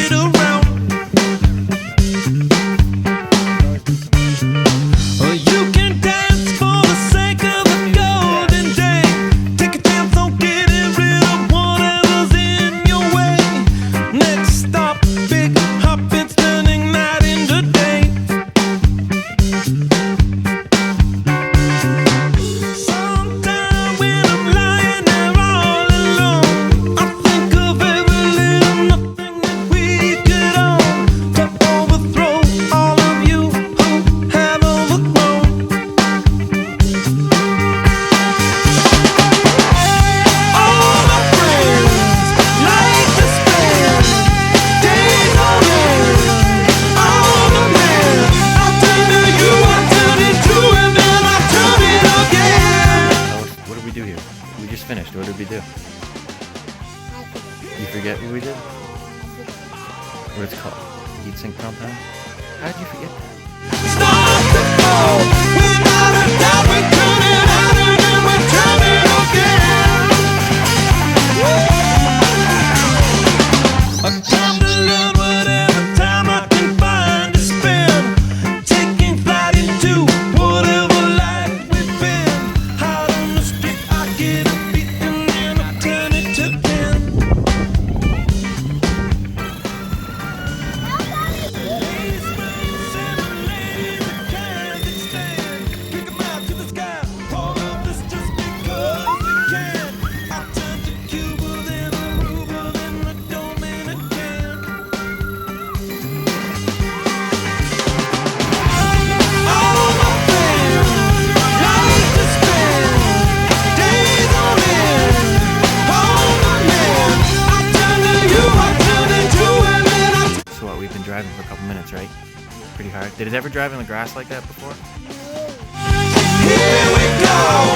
it around. You can dance for the sake of the golden day. Take a chance on getting rid of whatever's in your way. Next stop, big hopping, turning night into day. Sometime when I'm lying there all alone, I think of every little nothing that we could own, to overthrow all of you who have overgrown. All my friends like to spend days on end. All the men, I turn to you, I turn it to, and then I turn it again. What did we do here? We just finished. What did we do? You forget what we did? What it's called? Heat sink compound? How did you forget that? Start to fall, without a doubt we turn it out and then we turn it again. I come to learn whatever time I can find to spend, taking flight into whatever life we've been. Out on the street I get a beat and then I turn it to 10. So what, we've been driving for a couple minutes, right? Pretty hard. Did it ever drive in the grass like that before? Here we go.